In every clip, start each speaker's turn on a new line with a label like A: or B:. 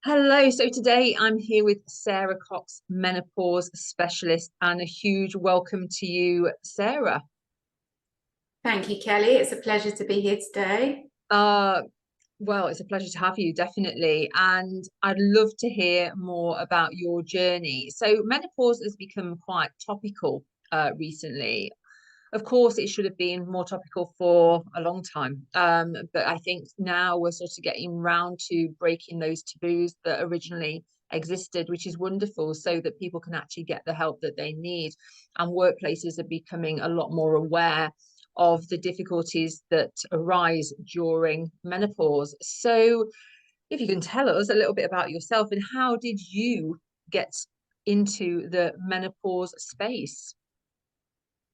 A: Hello. So today I'm here with Sarah Cox, menopause specialist, and a huge welcome to you, Sarah.
B: Thank you, Kelly. It's a pleasure to be here today.
A: Uh, well, it's a pleasure to have you, definitely. And I'd love to hear more about your journey. So menopause has become quite topical recently. Of course, it should have been more topical for a long time. But I think now we're sort of getting round to breaking those taboos that originally existed, which is wonderful, so that people can actually get the help that they need. And workplaces are becoming a lot more aware of the difficulties that arise during menopause. So, if you can tell us a little bit about yourself and how did you get into the menopause space?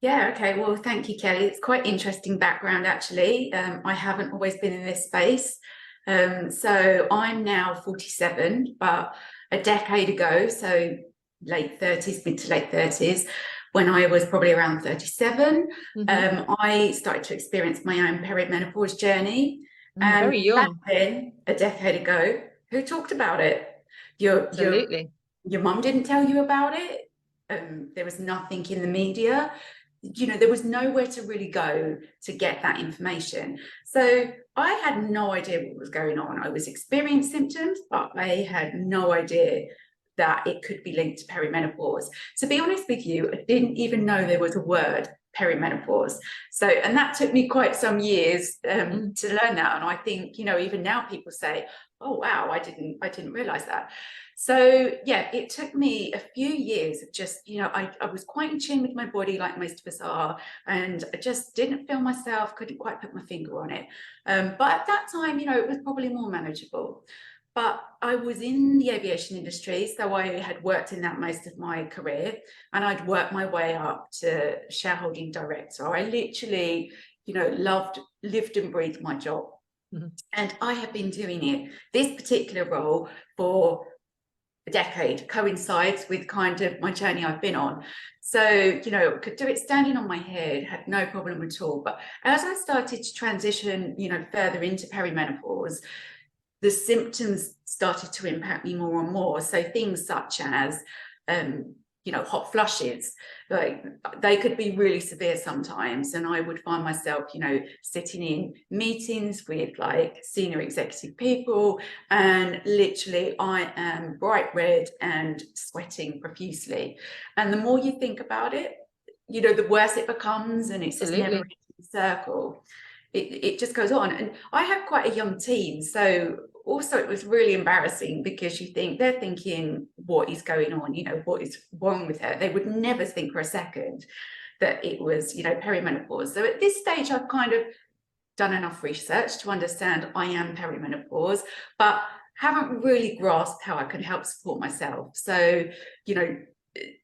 B: Yeah, okay. Well, thank you, Kelly. It's quite interesting background, actually. I haven't always been in this space. So I'm now 47, but a decade ago, so late 30s, mid to late 30s, when I was probably around 37,
A: Hmm.
B: I started to experience my own perimenopause journey. And
A: Very
B: back
A: young.
B: then, a decade ago, who talked about it? Your
A: Absolutely.
B: your mum didn't tell you about it. There was nothing in the media. There was nowhere to really go to get that information. So I had no idea what was going on. I was experiencing symptoms, but I had no idea that it could be linked to perimenopause. To be honest with you, I didn't even know there was a word perimenopause. So, and that took me quite some years
A: Mm.
B: to learn that. And I think, even now people say, "Oh wow, I didn't realize that." So yeah, it took me a few years of just, I was quite in tune with my body like most of us are, and I just didn't feel myself, couldn't quite put my finger on it. But at that time, it was probably more manageable. But I was in the aviation industry, so I had worked in that most of my career, and I'd worked my way up to shareholding director. I literally, lived and breathed my job.
A: Mhm.
B: And I have been doing this particular role for a decade, coincides with kind of my journey I've been on. So, could do it standing on my head, had no problem at all. But as I started to transition, further into perimenopause, the symptoms started to impact me more and more. So things such as, hot flushes, like they could be really severe sometimes. And I would find myself, sitting in meetings with like senior executive people, and literally I am bright red and sweating profusely. And the more you think about it, the worse it becomes, and it's this never
A: Absolutely.
B: ending circle. It just goes on. And I have quite a young team, so also it was really embarrassing because they're thinking, what is going on, what is wrong with her? They would never think for a second that it was, perimenopause. So at this stage I've kind of done enough research to understand I am perimenopause, but haven't really grasped how I can help support myself. So, you know,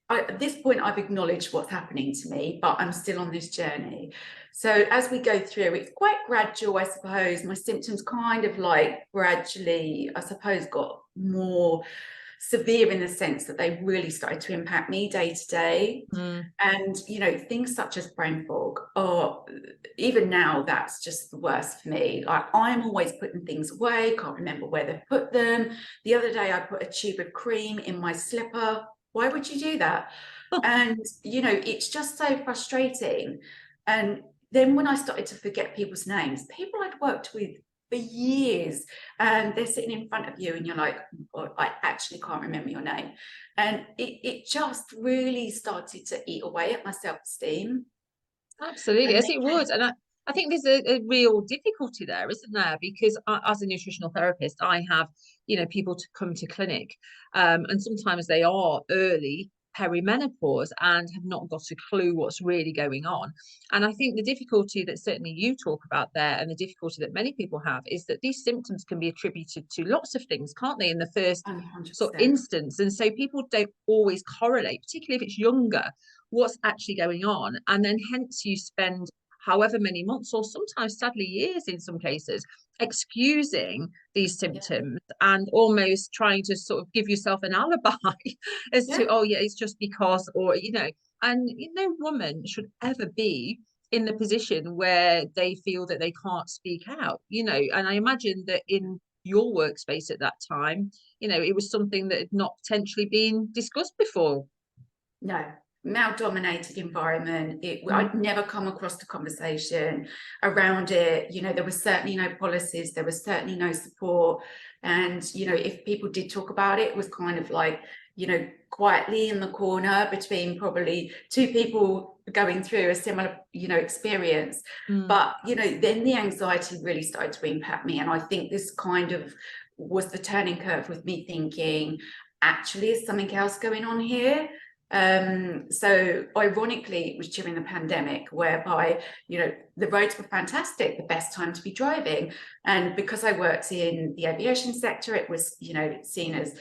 B: at this point, I've acknowledged what's happening to me, but I'm still on this journey. So as we go through, it's quite gradual, I suppose. My symptoms kind of like gradually, I suppose, got more severe in the sense that they really started to impact me day to day.
A: Mm.
B: And, things such as brain fog, or even now, that's just the worst for me. Like, I'm always putting things away, can't remember where they've put them. The other day, I put a tube of cream in my slipper. Why would you do that? And, it's just so frustrating. And then when I started to forget people's names, people I'd worked with for years, and they're sitting in front of you and you're like, oh, I actually can't remember your name. And it just really started to eat away at my self-esteem.
A: Absolutely,
B: And
A: as it would. And I think there's a real difficulty there, isn't there? Because as a nutritional therapist, I have, people to come to clinic, and sometimes they are early perimenopause and have not got a clue what's really going on. And I think the difficulty that certainly you talk about there, and the difficulty that many people have, is that these symptoms can be attributed to lots of things, can't they, in the first sort of
B: 100%.
A: instance? And so people don't always correlate, particularly if it's younger, what's actually going on. And then hence you spend however many months, or sometimes sadly years in some cases, excusing these
B: Yeah.
A: symptoms and almost trying to sort of give yourself an alibi as to,
B: Yeah.
A: oh yeah, it's just because, or and no woman should ever be in the position where they feel that they can't speak out, and I imagine that in your workspace at that time, you know, it was something that had not potentially been discussed before.
B: No, male-dominated environment. I'd never come across the conversation around it. You know, there was certainly no policies, there was certainly no support. And, you know, if people did talk about it, it was kind of like, you know, quietly in the corner between probably two people going through a similar, you know, experience. But, you know, then the anxiety really started to impact me. And I think this kind of was the turning curve with me thinking, actually, is something else going on here? So ironically, it was during the pandemic, whereby, you know, the roads were fantastic, the best time to be driving. And because I worked in the aviation sector, it was, you know, seen as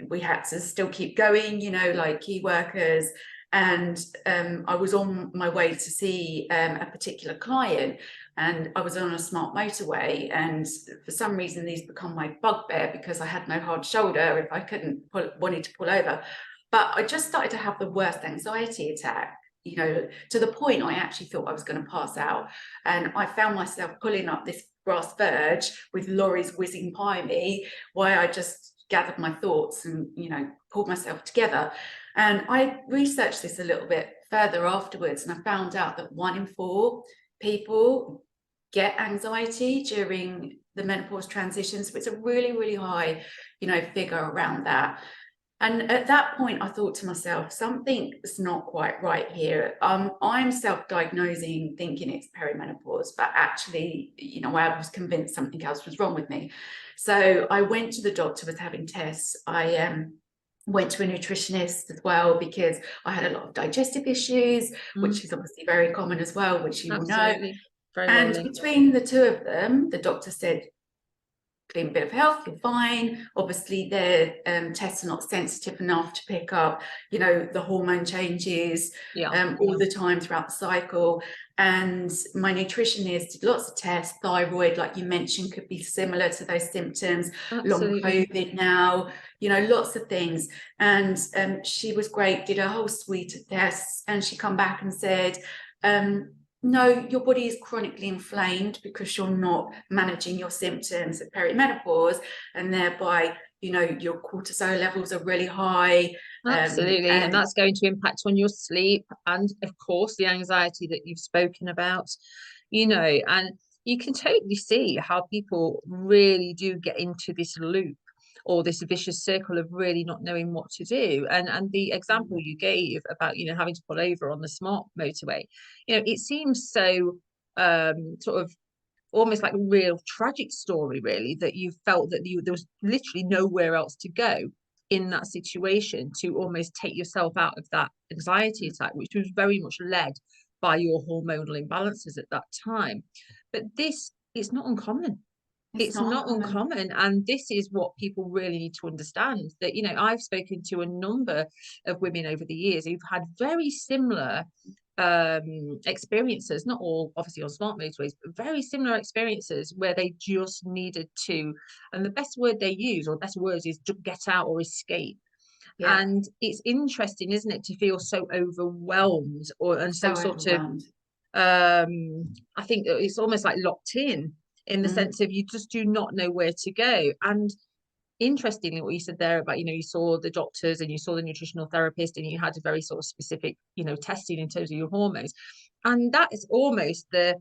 B: we had to still keep going, you know, like key workers. And I was on my way to see a particular client, and I was on a smart motorway, and for some reason these become my bugbear because I had no hard shoulder if I wanted to pull over. But I just started to have the worst anxiety attack, you know, to the point I actually thought I was going to pass out. And I found myself pulling up this grass verge with lorries whizzing by me, while I just gathered my thoughts and, you know, pulled myself together. And I researched this a little bit further afterwards, and I found out that 1 in 4 people get anxiety during the menopause transition. So it's a really, really high, you know, figure around that. And at that point, I thought to myself, something's not quite right here. I'm self-diagnosing, thinking it's perimenopause, but actually, you know, I was convinced something else was wrong with me. So I went to the doctor, was having tests. I went to a nutritionist as well because I had a lot of digestive issues, which is obviously very common as well, which you will know.
A: Very
B: And
A: well
B: between the two of them, the doctor said, clean bit of health, you're fine. Obviously, their tests are not sensitive enough to pick up, you know, the hormone changes all the time throughout the cycle. And my nutritionist did lots of tests. Thyroid, like you mentioned, could be similar to those symptoms. Long COVID now, you know, lots of things. And she was great, did a whole suite of tests, and she come back and said, no, your body is chronically inflamed because you're not managing your symptoms of perimenopause, and thereby, you know, your cortisol levels are really high.
A: Absolutely. And that's going to impact on your sleep and, of course, the anxiety that you've spoken about, you know, and you can totally see how people really do get into this loop or this vicious circle of really not knowing what to do. And the example you gave about, you know, having to pull over on the smart motorway, you know, it seems so sort of almost like a real tragic story, really, that you felt that there was literally nowhere else to go in that situation to almost take yourself out of that anxiety attack, which was very much led by your hormonal imbalances at that time. But this is not uncommon. It's not uncommon. And this is what people really need to understand, that, you know, I've spoken to a number of women over the years who've had very similar experiences, not all obviously on smart motorways, but very similar experiences where they just needed to, and the best word they use, or best words, is to get out or escape. And it's interesting, isn't it, to feel so overwhelmed and so sort of I think it's almost like locked in the sense of you just do not know where to go. And interestingly, what you said there about, you know, you saw the doctors and you saw the nutritional therapist and you had a very sort of specific, you know, testing in terms of your hormones, and that is almost the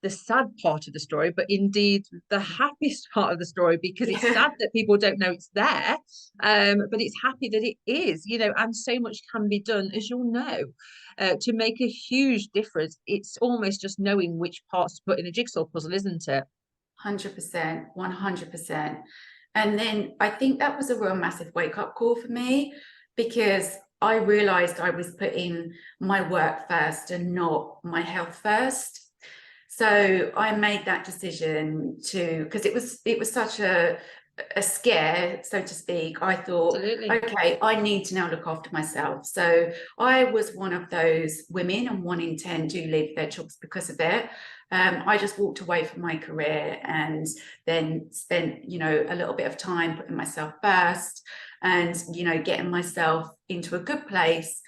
A: sad part of the story, but indeed the happiest part of the story, because it's sad that people don't know it's there, but it's happy that it is, you know. And so much can be done, as you'll know, to make a huge difference. It's almost just knowing which parts to put in a jigsaw puzzle, isn't it?
B: 100%, 100%. And then I think that was a real massive wake-up call for me, because I realized I was putting my work first and not my health first. So I made that decision because it was such a scare, so to speak. I thought, okay, I need to now look after myself. So I was one of those women, and 1 in 10 do leave their jobs because of it. I just walked away from my career and then spent, you know, a little bit of time putting myself first and, you know, getting myself into a good place.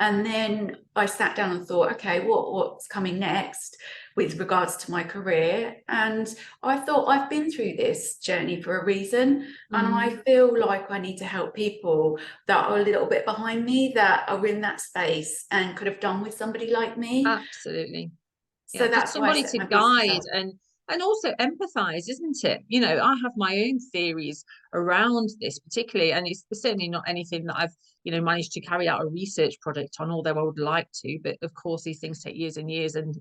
B: And then I sat down and thought, okay, what's coming next? with regards to my career. And I thought, I've been through this journey for a reason, and I feel like I need to help people that are a little bit behind me, that are in that space and could have done with somebody like me.
A: Absolutely.
B: So
A: Yeah, just
B: that's why I
A: somebody
B: set
A: to
B: my business
A: guide
B: up.
A: and also empathize, isn't it? You know, I have my own theories around this particularly, and it's certainly not anything that I've, you know, managed to carry out a research project on, although I would like to. But of course, these things take years and years, and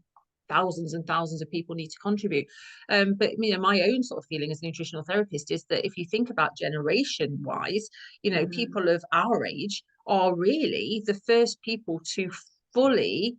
A: thousands and thousands of people need to contribute. But you know, my own sort of feeling as a nutritional therapist is that if you think about generation wise, you know, people of our age are really the first people to fully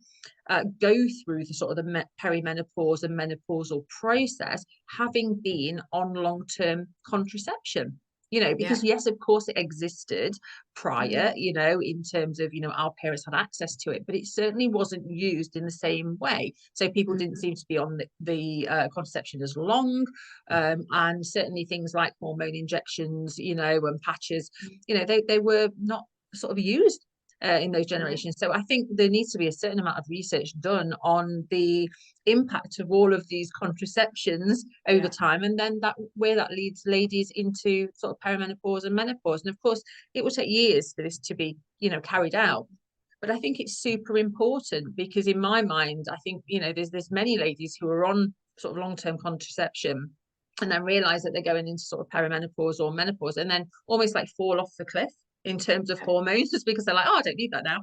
A: go through the sort of the perimenopause and menopausal process, having been on long-term contraception. You know, because
B: Yeah.
A: yes, of course, it existed prior,
B: Mhm.
A: you know, in terms of, you know, our parents had access to it, but it certainly wasn't used in the same way. So people didn't
B: Mhm.
A: seem to be on the contraception as long. And certainly things like hormone injections, you know, and patches, you know, they were not sort of used in those
B: Mhm.
A: generations. So I think there needs to be a certain amount of research done on the impact of all of these contraceptions over
B: Yeah.
A: time, and then that where that leads ladies into sort of perimenopause and menopause. And of course, it will take years for this to be, you know, carried out. But I think it's super important because in my mind, I think, you know, there's many ladies who are on sort of long-term contraception and then realize that they're going into sort of perimenopause or menopause and then almost like fall off the cliff in terms of hormones just because they're like, oh, I don't need that now,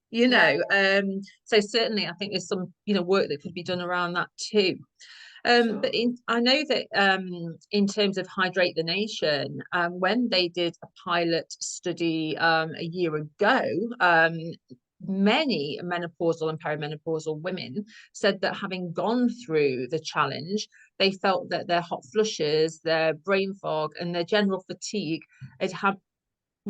A: you
B: Yeah.
A: know. So certainly I think there's some, you know, work that could be done around that too.
B: Sure.
A: I know that in terms of Hydrate the Nation, when they did a pilot study a year ago, many menopausal and perimenopausal women said that having gone through the challenge, they felt that their hot flushes, their brain fog, and their general fatigue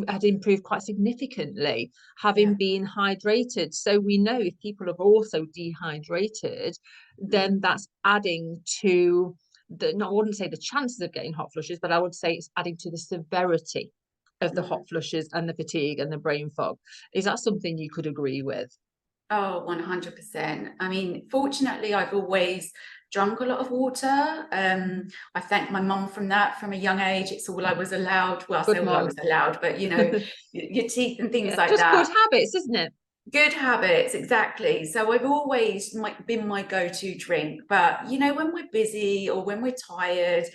A: had improved quite significantly, having
B: Yeah.
A: been hydrated. So we know if people have also dehydrated, then
B: Mhm.
A: that's adding to the, no, I wouldn't say the chances of getting hot flushes, but I would say it's adding to the severity of the hot
B: Mhm.
A: flushes and the fatigue and the brain fog. Is that something you could agree with?
B: Oh, 100%. I mean, fortunately, I've always drunk a lot of water. I thank my mum from that from a young age. It's all I was allowed. Well, I say
A: Good
B: all I
A: mom.
B: was allowed, but you know, your teeth and things
A: Yeah,
B: like
A: just good
B: that.
A: habits, isn't it?
B: Good habits, exactly. So I've always been my go-to drink. But you know, when we're busy or when we're tired,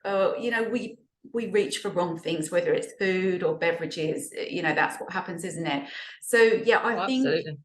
B: you know, we reach for wrong things, whether it's food or beverages. You know, that's what happens, isn't it? So yeah, I
A: Oh,
B: think
A: absolutely.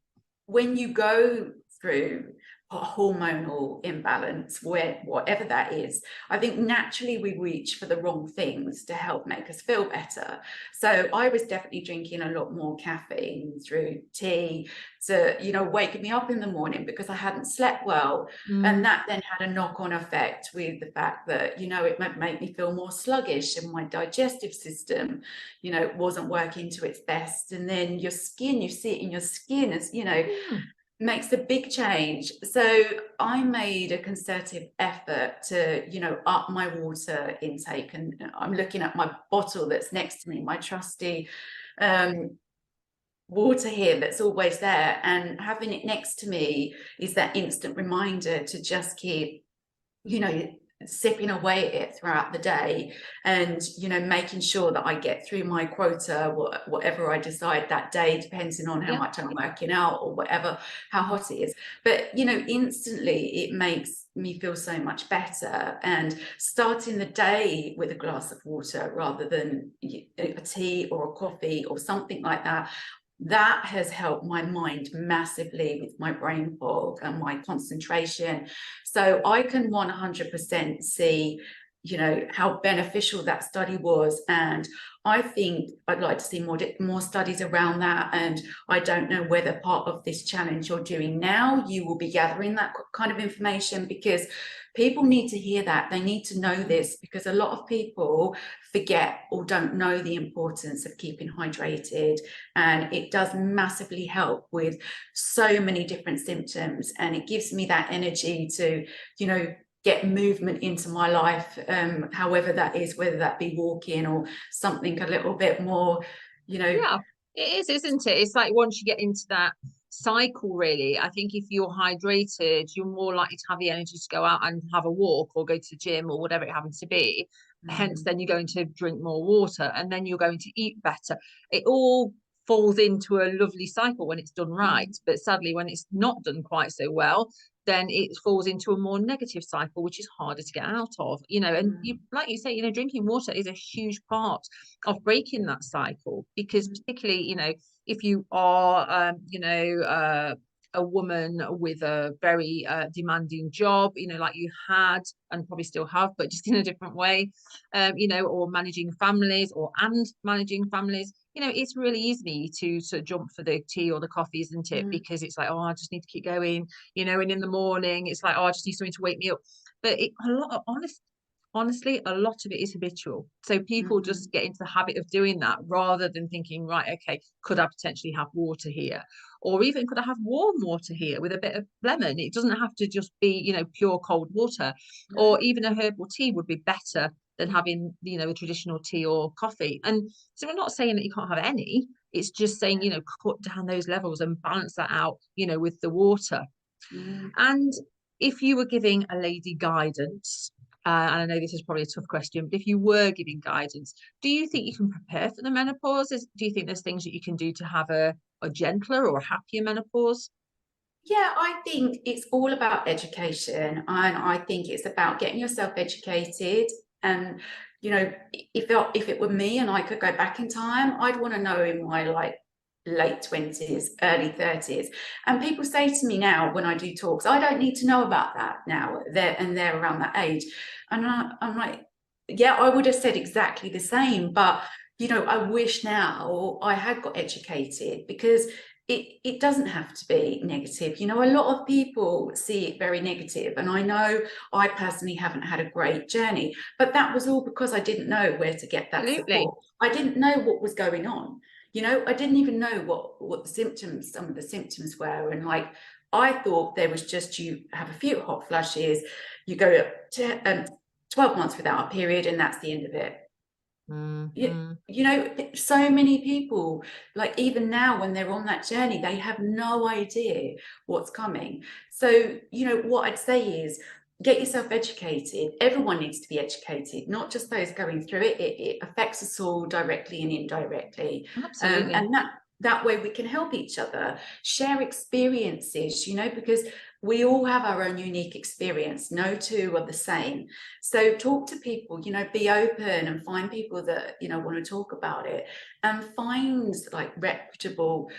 B: when you go through a hormonal imbalance, where whatever that is, I think naturally we reach for the wrong things to help make us feel better. So I was definitely drinking a lot more caffeine through tea to, you know, wake me up in the morning because I hadn't slept well. And
A: Mm,
B: that then had a knock-on effect with the fact that, you know, it might make me feel more sluggish and my digestive system, you know, wasn't working to its best. And then your skin, you see it in your skin as, you know,
A: mm,
B: makes a big change. So I made a concerted effort to, you know, up my water intake. And I'm looking at my bottle that's next to me, my trusty um, water here that's always there. And having it next to me is that instant reminder to just keep, you know, sipping away at it throughout the day, and you know, making sure that I get through my quota, whatever I decide that day, depending on how
A: yeah.
B: much I'm working out or whatever, how hot it is. But you know, instantly it makes me feel so much better. And starting the day with a glass of water rather than a tea or a coffee or something like that, that has helped my mind massively with my brain fog and my concentration. So I can 100% see, you know, how beneficial that study was. And I think I'd like to see more studies around that. And I don't know whether part of this challenge you're doing now, you will be gathering that kind of information, because people need to hear that. They need to know this, because a lot of people forget or don't know the importance of keeping hydrated. And it does massively help with so many different symptoms. And it gives me that energy to, you know, get movement into my life, however that is, whether that be walking or something a little bit more, you know.
A: Yeah, it is, isn't it? It's like once you get into that cycle, really. I think if you're hydrated, you're more likely to have the energy to go out and have a walk or go to the gym or whatever it happens to be. Hence,
B: Mm,
A: then you're going to drink more water, and then you're going to eat better. It all falls into a lovely cycle when it's done right.
B: mm,
A: But sadly, when it's not done quite so well, then it falls into a more negative cycle, which is harder to get out of, and you,
B: mm,
A: like you say, drinking water is a huge part of breaking that cycle, because
B: mm,
A: particularly, if you are, a woman with a very demanding job, like you had and probably still have, but just in a different way, or managing families managing families, it's really easy to sort of jump for the tea or the coffee, isn't it?
B: mm,
A: Because it's like, oh, I just need to keep going, and in the morning, it's like, oh, I just need something to wake me up. But a lot of honestly, a lot of it is habitual. So people
B: mm,
A: just get into the habit of doing that rather than thinking, right, okay, could I potentially have water here? Or even could I have warm water here with a bit of lemon? It doesn't have to just be, pure cold water. Or
B: mm,
A: even a herbal tea would be better than having, a traditional tea or coffee. And so we're not saying that you can't have any. It's just saying, cut down those levels and balance that out, with the water.
B: mm.
A: And if you were giving a lady guidance, and I know this is probably a tough question, but if you were giving guidance, do you think you can prepare for the menopause? Do you think there's things that you can do to have a gentler or a happier menopause?
B: Yeah, I think it's all about education, and I think it's about getting yourself educated. And if it were me and I could go back in time, I'd want to know in my like late 20s, early 30s. And people say to me now when I do talks, I don't need to know about that now. They're around that age, and I'm like, yeah, I would have said exactly the same, but I wish now I had got educated, because it doesn't have to be negative. A lot of people see it very negative, and I know I personally haven't had a great journey, but that was all because I didn't know where to get that
A: Absolutely.
B: support. I didn't know what was going on. I didn't even know what some of the symptoms were, and like I thought there was just, you have a few hot flushes, you go up to 12 months without a period, and that's the end of it. Yeah,
A: Mm-hmm.
B: so many people, like even now when they're on that journey, they have no idea what's coming. So, what I'd say is get yourself educated. Everyone needs to be educated, not just those going through it. It affects us all directly and indirectly.
A: Absolutely.
B: And that way we can help each other, share experiences, because we all have our own unique experience. No two are the same. So talk to people, be open and find people that, want to talk about it, and find like reputable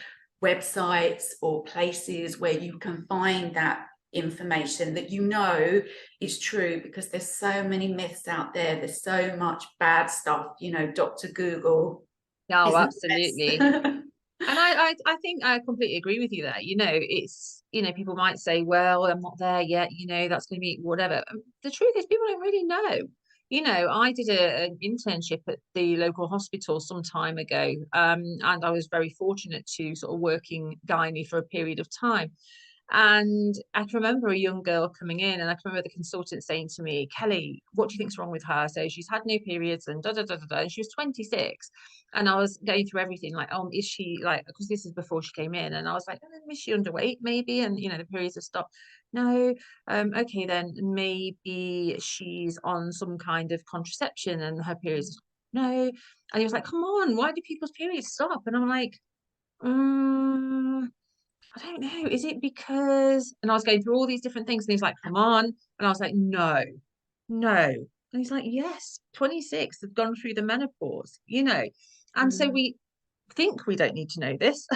B: websites or places where you can find that information that is true, because there's so many myths out there. There's so much bad stuff, Dr. Google
A: No,
B: isn't
A: absolutely.
B: the best.
A: And I think I completely agree with you there. It's, people might say, well, I'm not there yet, that's going to be whatever. The truth is, people don't really know. I did an internship at the local hospital some time ago, and I was very fortunate to sort of working gynae for a period of time. And I can remember a young girl coming in, and I can remember the consultant saying to me, Kelly, what do you think's wrong with her? So she's had no periods and da da da da da. And she was 26. And I was going through everything like, is she like, because this is before she came in, and I was like, is she underweight maybe? And the periods have stopped. No, okay, then maybe she's on some kind of contraception and her periods. No. And he was like, come on, why do people's periods stop? And I'm like, um, I don't know. Is it because? And I was going through all these different things, and he's like, "Come on," and I was like, "No, no." And he's like, "Yes, 26 have gone through the menopause." And so
B: Mm,
A: we think we don't need to know this,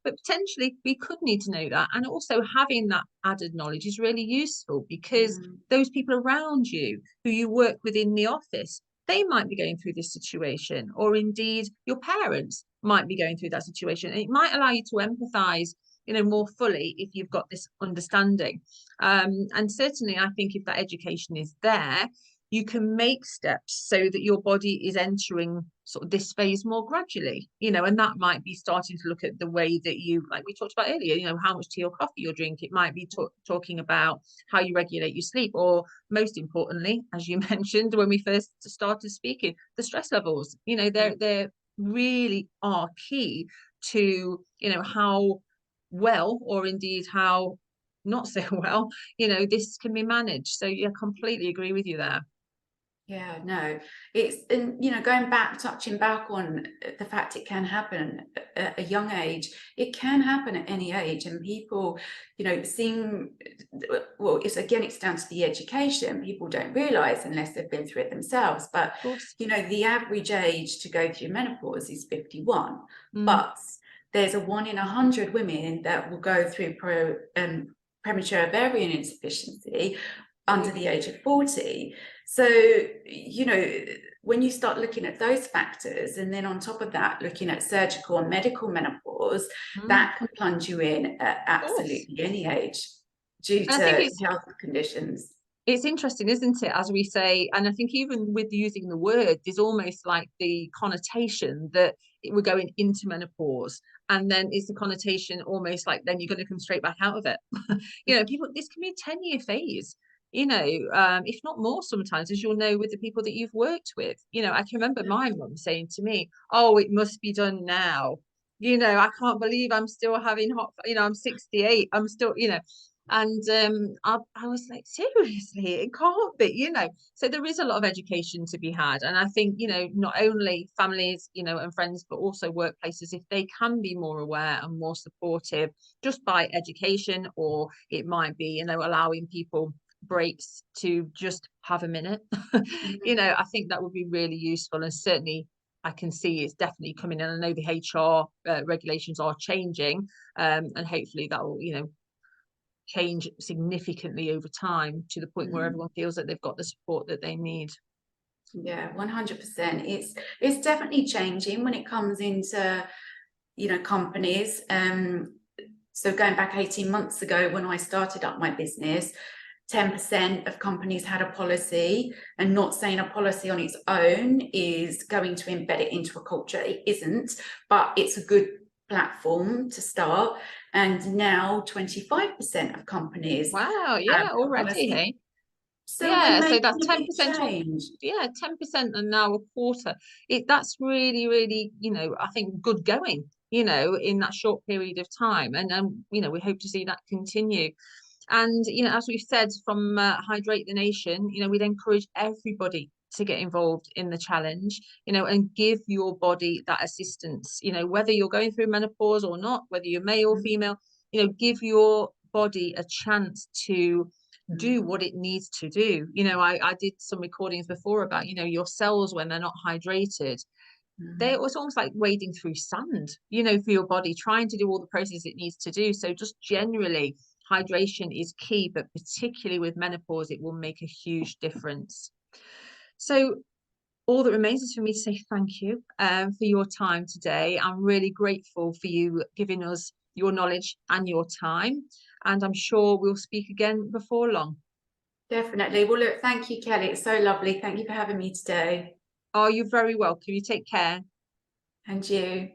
A: but potentially we could need to know that. And also having that added knowledge is really useful, because
B: mm,
A: those people around you who you work with in the office, they might be going through this situation, or indeed your parents might be going through that situation. And it might allow you to empathize, more fully if you've got this understanding. And certainly, I think if that education is there, you can make steps so that your body is entering sort of this phase more gradually, and that might be starting to look at the way that you, like we talked about earlier, how much tea or coffee you'll drink. It might be talking about how you regulate your sleep, or most importantly, as you mentioned when we first started speaking, the stress levels.
B: mm,
A: They're really are key to, how well, or indeed how not so well, this can be managed. So yeah, completely agree with you there.
B: Yeah, no, it's, and going back, touching back on the fact it can happen at a young age, it can happen at any age, and people, seem, well, it's down to the education. People don't realize unless they've been through it themselves. But
A: Of course.
B: the average age to go through menopause is 51,
A: Mm,
B: but there's a 1 in 100 women that will go through premature ovarian insufficiency under the age of 40. So, when you start looking at those factors, and then on top of that, looking at surgical and medical menopause,
A: mm,
B: that can plunge you in at
A: of course.
B: absolutely any age due
A: And I think
B: to
A: it's
B: health conditions.
A: it's interesting, isn't it? As we say, and I think even with using the word, there's almost like the connotation that we're going into menopause, and then it's the connotation almost like then you're going to come straight back out of it. People, this can be a 10-year phase. If not more sometimes, as you'll know with the people that you've worked with. I can remember my mum saying to me, "Oh, it must be done now." I can't believe I'm still having I'm 68. I'm still, and I was like, seriously, it can't be, So there is a lot of education to be had. And I think, not only families, and friends, but also workplaces, if they can be more aware and more supportive just by education, or it might be, allowing people breaks to just have a minute.
B: Mhm.
A: I think that would be really useful. And certainly I can see it's definitely coming in. I know the HR regulations are changing, and hopefully that will, change significantly over time to the point where
B: Mhm.
A: everyone feels that they've got the support that they need.
B: Yeah, 100%. It's definitely changing when it comes into, companies. So going back 18 months ago when I started up my business, 10% of companies had a policy, and not saying a policy on its own is going to embed it into a culture. It isn't, but it's a good platform to start. And now 25% of companies
A: Wow,
B: have
A: yeah,
B: a
A: already,
B: policy.
A: hey?
B: So we're
A: Yeah, so
B: making
A: that's
B: a big
A: 10% to
B: change.
A: yeah, 10% and now a quarter. That's really, really, I think good going, in that short period of time. And we hope to see that continue. And as we've said from Hydrate the Nation, we'd encourage everybody to get involved in the challenge, and give your body that assistance, whether you're going through menopause or not, whether you're male or female, give your body a chance to do
B: Mhm.
A: what it needs to do. I did some recordings before about, your cells when they're not hydrated, it was almost like wading through sand, for your body, trying to do all the processes it needs to do. So just generally, hydration is key, but particularly with menopause, it will make a huge difference. So all that remains is for me to say thank you for your time today. I'm really grateful for you giving us your knowledge and your time. And I'm sure we'll speak again before long.
B: Definitely. Well, look, thank you, Kelly. It's so lovely. Thank you for having me today.
A: Oh, you're very welcome. You take care.
B: And you.